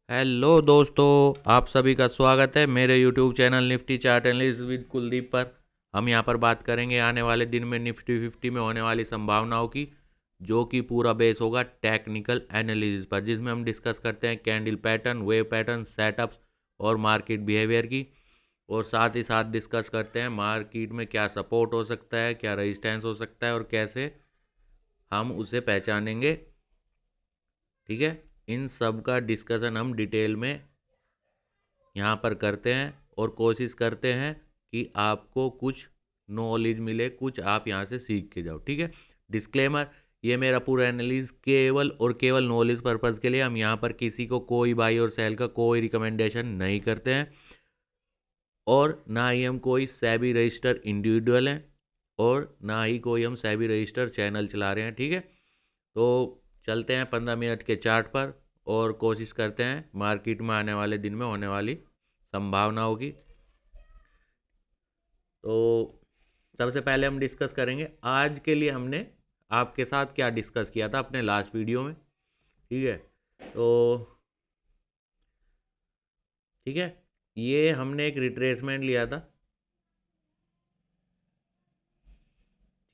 Hello दोस्तों, आप सभी का स्वागत है मेरे YouTube channel Nifty chart analysis with Kuldeep पर। हम यहां पर बात करेंगे आने वाले दिन में निफ्टी 50 में होने वाली संभावनाओं की, जो कि पूरा बेस होगा टेक्निकल एनालिसिस पर, जिसमें हम डिस्कस करते हैं candle pattern, wave pattern, setups और मार्केट बिहेवियर की। और साथ ही साथ डिस्कस करते हैं मार्केट में क्या सपोर्ट हो सकता है, क्या रेजिस्टेंस हो सकता है और कैसे हम उसे पहचानेंगे। ठीक है, इन सब का डिस्कशन हम डिटेल में यहाँ पर करते हैं और कोशिश करते हैं कि आपको कुछ नॉलेज मिले, कुछ आप यहाँ से सीख के जाओ। ठीक है, डिस्क्लेमर, ये मेरा पूरा एनालिसिस केवल और केवल नॉलेज पर्पज़ के लिए, हम यहाँ पर किसी को कोई बाई और सेल का कोई रिकमेंडेशन नहीं करते हैं और ना ही हम कोई सेबी रजिस्टर इंडिविजुअल हैं और ना ही कोई हम सेबी रजिस्टर चैनल चला रहे हैं। ठीक है, तो चलते हैं 15 मिनट के चार्ट पर और कोशिश करते हैं मार्केट में आने वाले दिन में होने वाली संभावनाओं की। तो सबसे पहले हम डिस्कस करेंगे आज के लिए हमने आपके साथ क्या डिस्कस किया था अपने लास्ट वीडियो में। ठीक है, तो ठीक है, ये हमने एक रिट्रेसमेंट लिया था।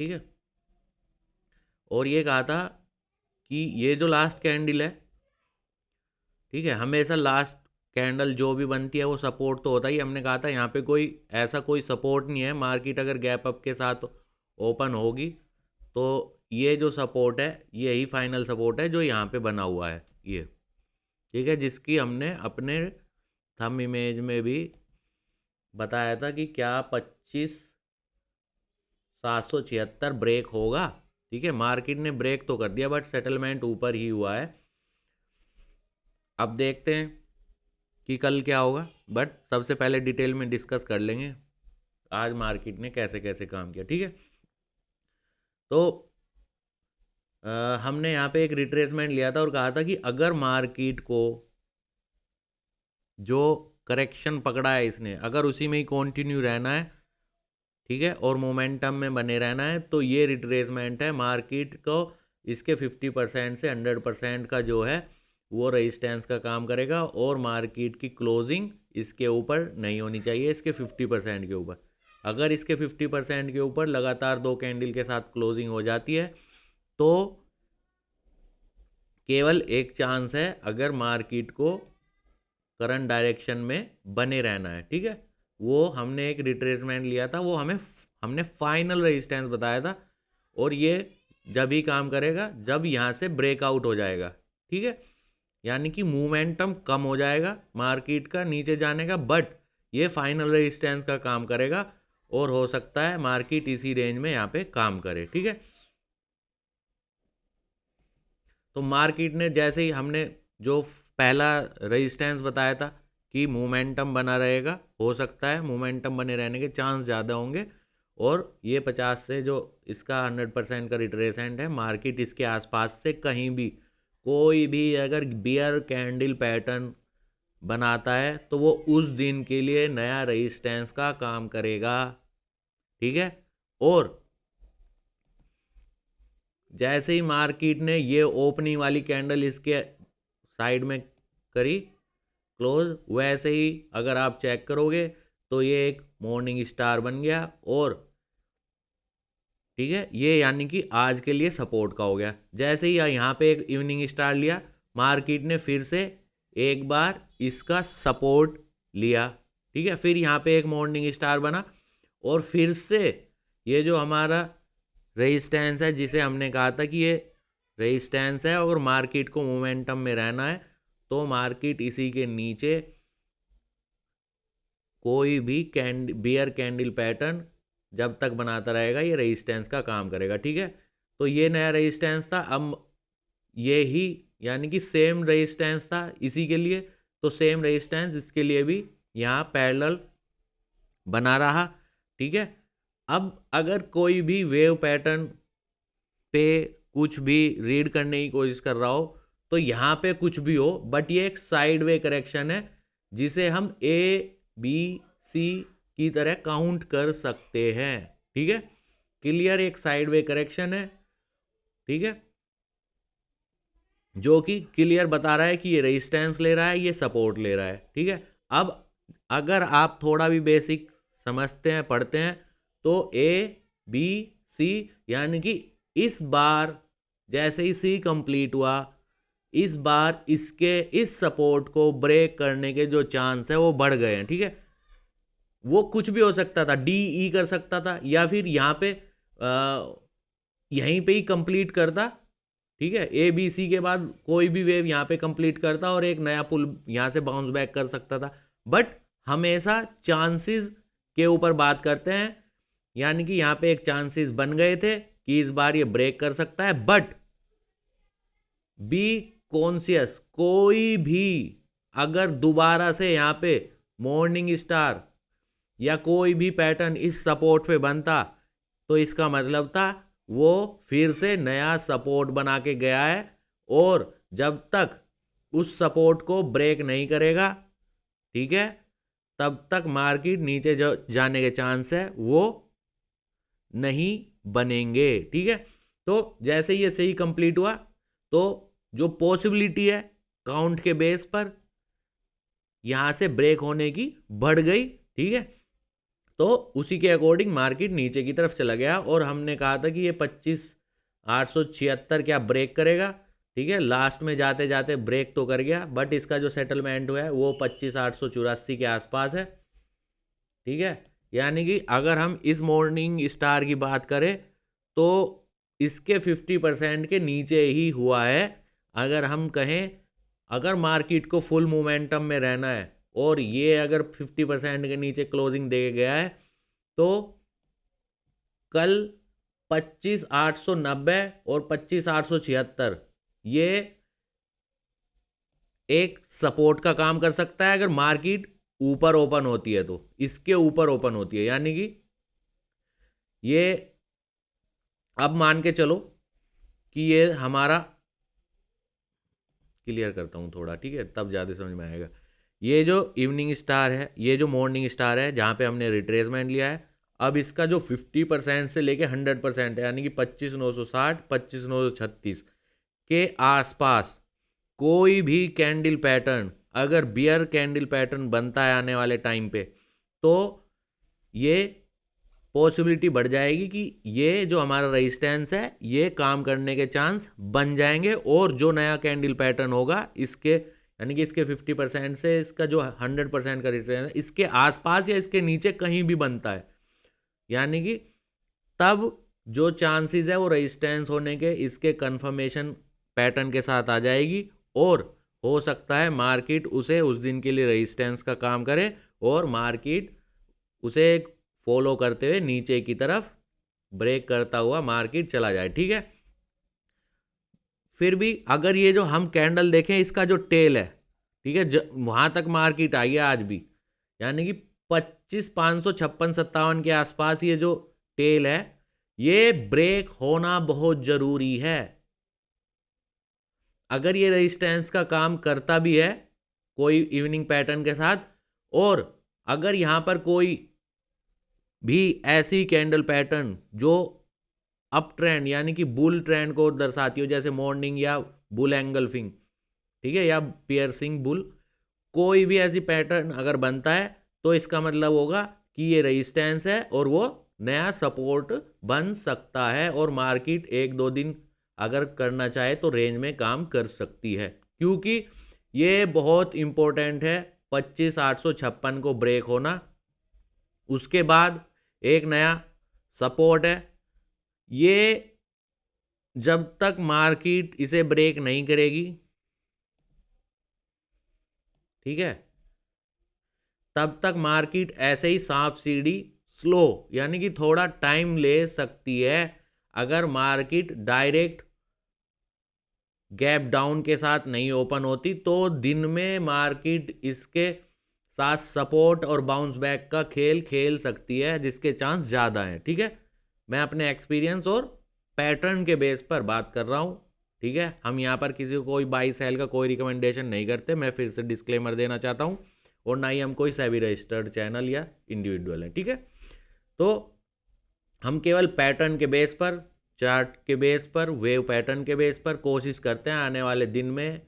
ठीक है, और ये कहा था कि ये जो लास्ट कैंडल है, ठीक है, हमेशा लास्ट कैंडल जो भी बनती है वो सपोर्ट तो होता ही। हमने कहा था यहाँ पे कोई ऐसा कोई सपोर्ट नहीं है। मार्केट अगर गैप अप के साथ ओपन होगी तो ये जो सपोर्ट है यही फाइनल सपोर्ट है जो यहाँ पे बना हुआ है ये। ठीक है, जिसकी हमने अपने थंब इमेज में भी बताया था कि क्या 25,776 ब्रेक होगा। ठीक है, मार्केट ने ब्रेक तो कर दिया बट सेटलमेंट ऊपर ही हुआ है। अब देखते हैं कि कल क्या होगा, बट सबसे पहले डिटेल में डिस्कस कर लेंगे आज मार्केट ने कैसे कैसे काम किया। ठीक है, तो हमने यहाँ पे एक रिट्रेसमेंट लिया था और कहा था कि अगर मार्केट को जो करेक्शन पकड़ा है इसने, अगर उसी में ही कंटिन्यू रहना है, ठीक है, और मोमेंटम में बने रहना है, तो ये रिट्रेसमेंट है मार्केट को इसके 50% से 100% का जो है वो रेजिस्टेंस का काम करेगा और मार्केट की क्लोजिंग इसके ऊपर नहीं होनी चाहिए, इसके 50% के ऊपर। अगर इसके 50% के ऊपर लगातार दो कैंडल के साथ क्लोजिंग हो जाती है तो केवल एक चांस है, अगर मार्केट को करंट डायरेक्शन में बने रहना है। ठीक है, वो हमने एक रिट्रेसमेंट लिया था, वो हमने फाइनल रेजिस्टेंस बताया था और ये जब ही काम करेगा जब यहाँ से ब्रेकआउट हो जाएगा। ठीक है, यानी कि मोमेंटम कम हो जाएगा मार्केट का नीचे जाने का, बट ये फाइनल रेजिस्टेंस का काम करेगा और हो सकता है मार्केट इसी रेंज में यहाँ पे काम करे। ठीक है, तो मार्केट ने जैसे ही हमने जो पहला रेजिस्टेंस बताया था कि मोमेंटम बना रहेगा, हो सकता है मोमेंटम बने रहने के चांस ज़्यादा होंगे और ये 50 से जो इसका 100% का रिट्रेसेंट है, मार्केट इसके आसपास से कहीं भी कोई भी अगर बियर कैंडल पैटर्न बनाता है तो वो उस दिन के लिए नया रेजिस्टेंस का काम करेगा। ठीक है, और जैसे ही मार्केट ने ये ओपनिंग वाली कैंडल इसके साइड में करी क्लोज, वैसे ही अगर आप चेक करोगे तो ये एक मॉर्निंग स्टार बन गया और ठीक है, ये यानी कि आज के लिए सपोर्ट का हो गया। जैसे ही यहाँ पे एक इवनिंग स्टार लिया, मार्केट ने फिर से एक बार इसका सपोर्ट लिया। ठीक है, फिर यहाँ पे एक मॉर्निंग स्टार बना और फिर से ये जो हमारा रेजिस्टेंस है, जिसे हमने कहा था कि ये रेजिस्टेंस है और मार्केट को मोमेंटम में रहना है, तो मार्केट इसी के नीचे कोई भी बियर कैंडल पैटर्न जब तक बनाता रहेगा ये रेजिस्टेंस का काम करेगा। ठीक है, तो ये नया रेजिस्टेंस था, अब ये ही यानी कि सेम रेजिस्टेंस था इसी के लिए, तो सेम रेजिस्टेंस इसके लिए भी यहाँ पैरेलल बना रहा। ठीक है, अब अगर कोई भी वेव पैटर्न पे कुछ भी रीड करने की कोशिश कर रहा हो तो यहाँ पे कुछ भी हो, बट ये एक साइड वे करेक्शन है जिसे हम ए बी सी की तरह काउंट कर सकते हैं। ठीक है, क्लियर, एक साइड वे करेक्शन है। ठीक है, जो कि क्लियर बता रहा है कि ये रेजिस्टेंस ले रहा है, ये सपोर्ट ले रहा है। ठीक है, अब अगर आप थोड़ा भी बेसिक समझते हैं, पढ़ते हैं, तो ए बी सी, यानी कि इस बार जैसे ही सी कंप्लीट हुआ, इस बार इसके इस सपोर्ट को ब्रेक करने के जो चांस है वो बढ़ गए हैं। ठीक है, वो कुछ भी हो सकता था, डी ई कर सकता था, या फिर यहाँ पे यहीं पे ही कंप्लीट करता। ठीक है, ए बी सी के बाद कोई भी वेव यहाँ पे कंप्लीट करता और एक नया पुल यहाँ से बाउंस बैक कर सकता था। बट हमेशा चांसेस के ऊपर बात करते हैं, यानी कि यहाँ पे एक चांसेस बन गए थे कि इस बार ये ब्रेक कर सकता है। बट बी कॉन्शियस, कोई भी अगर दोबारा से यहाँ पे मॉर्निंग स्टार या कोई भी पैटर्न इस सपोर्ट पे बनता, तो इसका मतलब था वो फिर से नया सपोर्ट बना के गया है, और जब तक उस सपोर्ट को ब्रेक नहीं करेगा, ठीक है, तब तक मार्केट नीचे जो जाने के चांस है वो नहीं बनेंगे। ठीक है, तो जैसे ये सही कंप्लीट हुआ, तो जो पॉसिबिलिटी है काउंट के बेस पर यहां से ब्रेक होने की बढ़ गई। ठीक है, तो उसी के अकॉर्डिंग मार्केट नीचे की तरफ चला गया, और हमने कहा था कि ये 25,876 क्या ब्रेक करेगा। ठीक है, लास्ट में जाते जाते ब्रेक तो कर गया, बट इसका जो सेटलमेंट हुआ है वो 25,884 के आसपास है। ठीक है, यानी कि अगर हम इस मॉर्निंग स्टार की बात करें तो इसके 50% के नीचे ही हुआ है। अगर हम कहें, अगर मार्केट को फुल मोमेंटम में रहना है और ये अगर 50% के नीचे क्लोजिंग दे गया है, तो कल 25,890 और 25,876 ये एक सपोर्ट का काम कर सकता है अगर मार्केट ऊपर ओपन होती है, तो इसके ऊपर ओपन होती है, यानी कि ये अब मान के चलो कि ये हमारा, क्लियर करता हूं थोड़ा, ठीक है, तब ज़्यादा समझ में आएगा। ये जो इवनिंग स्टार है, ये जो मॉर्निंग स्टार है, जहाँ पे हमने रिट्रेसमेंट लिया है, अब इसका जो 50% से लेके 100% है, यानी कि 25,960, 25,936 के आसपास कोई भी कैंडल पैटर्न, अगर बियर कैंडल पैटर्न बनता है आने वाले टाइम पे, तो ये पॉसिबिलिटी बढ़ जाएगी कि ये जो हमारा रेजिस्टेंस है ये काम करने के चांस बन जाएंगे, और जो नया कैंडल पैटर्न होगा इसके, यानी कि इसके 50% से इसका जो 100% का रिटर्न है, इसके आसपास या इसके नीचे कहीं भी बनता है, यानी कि तब जो चांसेस है वो रेजिस्टेंस होने के, इसके कंफर्मेशन पैटर्न के साथ आ जाएगी, और हो सकता है मार्केट उसे उस दिन के लिए रेजिस्टेंस का काम करे और मार्केट उसे फॉलो करते हुए नीचे की तरफ ब्रेक करता हुआ मार्केट चला जाए। ठीक है, फिर भी अगर ये जो हम कैंडल देखें, इसका जो टेल है, ठीक है, वहां तक मार्केट आई है आज भी, यानी कि 25,556-57 के आसपास ये जो टेल है ये ब्रेक होना बहुत जरूरी है। अगर ये रेजिस्टेंस का काम करता भी है कोई इवनिंग पैटर्न के साथ, और अगर यहां पर कोई भी ऐसी कैंडल पैटर्न जो अप ट्रेंड यानी कि बुल ट्रेंड को दर्शाती हो, जैसे मॉर्निंग या बुल एंगल्फिंग, ठीक है, या पियर्सिंग बुल, कोई भी ऐसी पैटर्न अगर बनता है, तो इसका मतलब होगा कि ये रेजिस्टेंस है और वो नया सपोर्ट बन सकता है, और मार्केट एक दो दिन अगर करना चाहे तो रेंज में काम कर सकती है, क्योंकि ये बहुत इंपॉर्टेंट है 25,856 को ब्रेक होना। उसके बाद एक नया सपोर्ट है, ये जब तक मार्केट इसे ब्रेक नहीं करेगी, ठीक है, तब तक मार्केट ऐसे ही सांप सीढ़ी स्लो, यानी कि थोड़ा टाइम ले सकती है। अगर मार्केट डायरेक्ट गैप डाउन के साथ नहीं ओपन होती, तो दिन में मार्केट इसके साथ सपोर्ट और बाउंस बैक का खेल खेल सकती है, जिसके चांस ज़्यादा हैं। ठीक है, मैं अपने एक्सपीरियंस और पैटर्न के बेस पर बात कर रहा हूँ। ठीक है, हम यहाँ पर किसी को कोई बाई सेल का कोई रिकमेंडेशन नहीं करते, मैं फिर से डिस्क्लेमर देना चाहता हूँ, और ना ही हम कोई सेबी रजिस्टर्ड चैनल या इंडिविजुअल हैं। ठीक है, तो हम केवल पैटर्न के बेस पर चार्ट के बेस पर, वेव पैटर्न के बेस पर कोशिश करते हैं आने वाले दिन में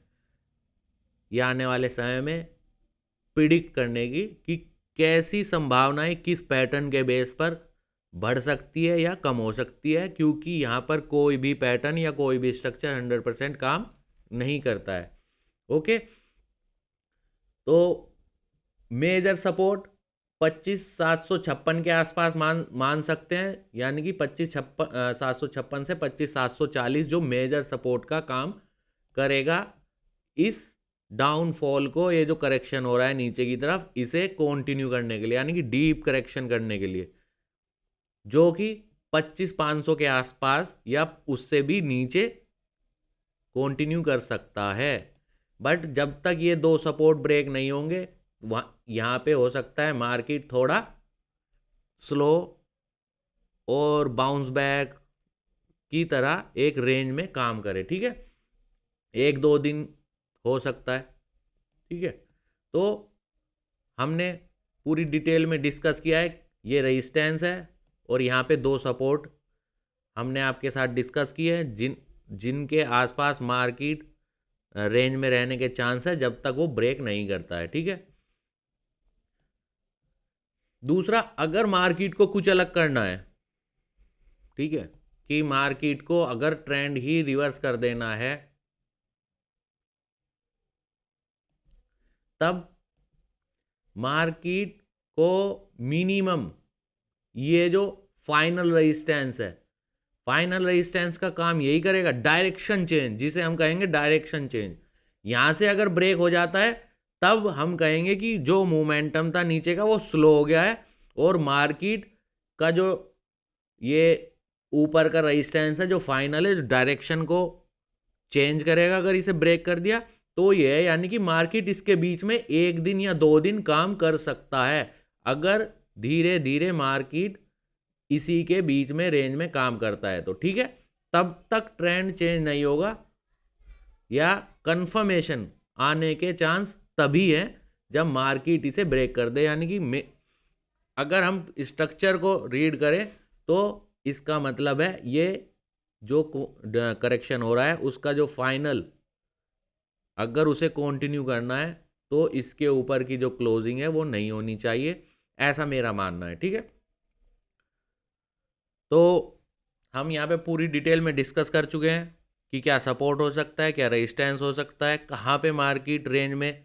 या आने वाले समय में प्रिडिक्ट करने की कि कैसी संभावनाएं किस पैटर्न के बेस पर बढ़ सकती है या कम हो सकती है, क्योंकि यहाँ पर कोई भी पैटर्न या कोई भी स्ट्रक्चर 100% काम नहीं करता है। ओके, तो मेजर सपोर्ट 25,756 के आसपास मान सकते हैं, यानी कि 25,756 से 25,740 जो मेजर सपोर्ट का काम करेगा इस डाउनफॉल को, ये जो करेक्शन हो रहा है नीचे की तरफ, इसे कंटिन्यू करने के लिए, यानी कि डीप करेक्शन करने के लिए, जो कि 25,500 के आसपास या उससे भी नीचे कंटिन्यू कर सकता है। बट जब तक ये दो सपोर्ट ब्रेक नहीं होंगे, वहाँ यहाँ पे हो सकता है मार्केट थोड़ा स्लो और बाउंस बैक की तरह एक रेंज में काम करे। ठीक है, 1-2 दिन हो सकता है। ठीक है, तो हमने पूरी डिटेल में डिस्कस किया है, ये रेजिस्टेंस है और यहाँ पे दो सपोर्ट हमने आपके साथ डिस्कस किए हैं जिनके आसपास मार्केट रेंज में रहने के चांस है जब तक वो ब्रेक नहीं करता है। ठीक है, दूसरा, अगर मार्केट को कुछ अलग करना है, ठीक है, कि मार्केट को अगर ट्रेंड ही रिवर्स कर देना है, तब मार्केट को मिनिमम ये जो फाइनल रेजिस्टेंस है, फाइनल रेजिस्टेंस का काम यही करेगा, डायरेक्शन चेंज, जिसे हम कहेंगे डायरेक्शन चेंज। यहां से अगर ब्रेक हो जाता है तब हम कहेंगे कि जो मोमेंटम था नीचे का वो स्लो हो गया है और मार्केट का जो ये ऊपर का रेजिस्टेंस है जो फाइनल है, डायरेक्शन को चेंज करेगा। अगर इसे ब्रेक कर दिया तो ये है, यानी कि मार्केट इसके बीच में 1 दिन या 2 दिन काम कर सकता है अगर धीरे धीरे मार्केट इसी के बीच में रेंज में काम करता है तो। ठीक है, तब तक ट्रेंड चेंज नहीं होगा या कंफर्मेशन आने के चांस तभी है जब मार्केट इसे ब्रेक कर दे। यानी कि अगर हम स्ट्रक्चर को रीड करें तो इसका मतलब है ये जो करेक्शन हो रहा है उसका जो फाइनल, अगर उसे कंटिन्यू करना है तो इसके ऊपर की जो क्लोजिंग है वो नहीं होनी चाहिए, ऐसा मेरा मानना है। ठीक है, तो हम यहाँ पे पूरी डिटेल में डिस्कस कर चुके हैं कि क्या सपोर्ट हो सकता है, क्या रेजिस्टेंस हो सकता है, कहाँ पे मार्केट रेंज में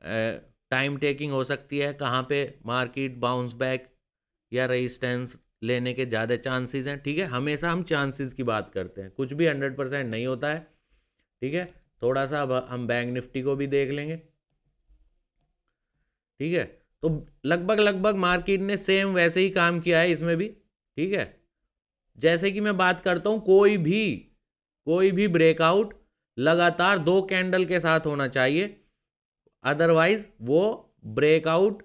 टाइम टेकिंग हो सकती है, कहाँ पे मार्केट बाउंस बैक या रेजिस्टेंस लेने के ज़्यादा चांसेस हैं। ठीक है, हमेशा हम चांसेस की बात करते हैं, कुछ भी 100% नहीं होता है। ठीक है, थोड़ा सा अब हम बैंक निफ्टी को भी देख लेंगे। ठीक है, तो लगभग मार्केट ने सेम वैसे ही काम किया है इसमें भी। ठीक है, जैसे कि मैं बात करता हूं, कोई भी ब्रेकआउट लगातार 2 कैंडल के साथ होना चाहिए, अदरवाइज वो ब्रेकआउट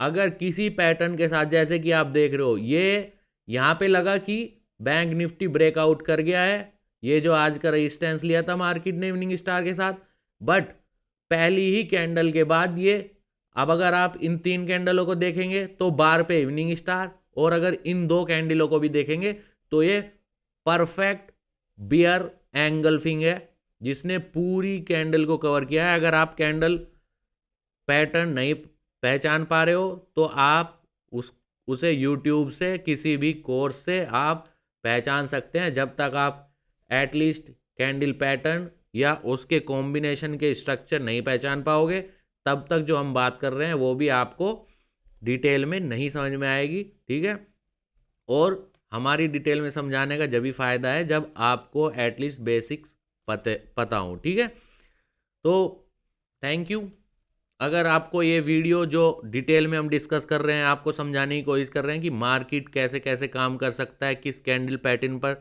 अगर किसी पैटर्न के साथ, जैसे कि आप देख रहे हो ये यहां पे लगा कि बैंक निफ्टी ब्रेकआउट कर गया है, ये जो आज का रेजिस्टेंस लिया था मार्केट ने इवनिंग स्टार के साथ, बट पहली ही कैंडल के बाद ये, अब अगर आप इन 3 कैंडलों को देखेंगे तो बार पे इवनिंग स्टार, और अगर इन 2 कैंडलों को भी देखेंगे तो ये परफेक्ट बियर एंगल्फिंग है जिसने पूरी कैंडल को कवर किया है। अगर आप कैंडल पैटर्न नहीं पहचान पा रहे हो तो आप उसे यूट्यूब से किसी भी कोर्स से आप पहचान सकते हैं। जब तक आप एटलीस्ट कैंडल पैटर्न या उसके कॉम्बिनेशन के स्ट्रक्चर नहीं पहचान पाओगे तब तक जो हम बात कर रहे हैं वो भी आपको डिटेल में नहीं समझ में आएगी। ठीक है, और हमारी डिटेल में समझाने का जब भी फ़ायदा है जब आपको एटलीस्ट बेसिक्स पता हो। ठीक है, तो थैंक यू। अगर आपको ये वीडियो जो डिटेल में हम डिस्कस कर रहे हैं, आपको समझाने की कोशिश कर रहे हैं कि मार्केट कैसे कैसे काम कर सकता है, किस कैंडल पैटर्न पर,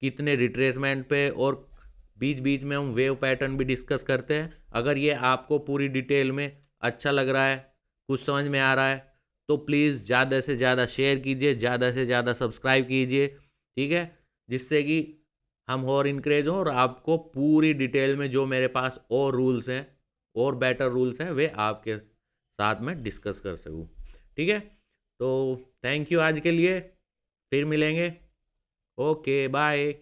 कितने रिट्रेसमेंट पे, और बीच बीच में हम वेव पैटर्न भी डिस्कस करते हैं, अगर ये आपको पूरी डिटेल में अच्छा लग रहा है, कुछ समझ में आ रहा है, तो प्लीज़ ज़्यादा से ज़्यादा शेयर कीजिए, ज़्यादा से ज़्यादा सब्सक्राइब कीजिए। ठीक है, जिससे कि हम और इनक्रेज हों और आपको पूरी डिटेल में जो मेरे पास और रूल्स हैं और बेटर रूल्स हैं वे आपके साथ में डिस्कस कर सकूँ। ठीक है, तो थैंक यू आज के लिए, फिर मिलेंगे। Okay bye.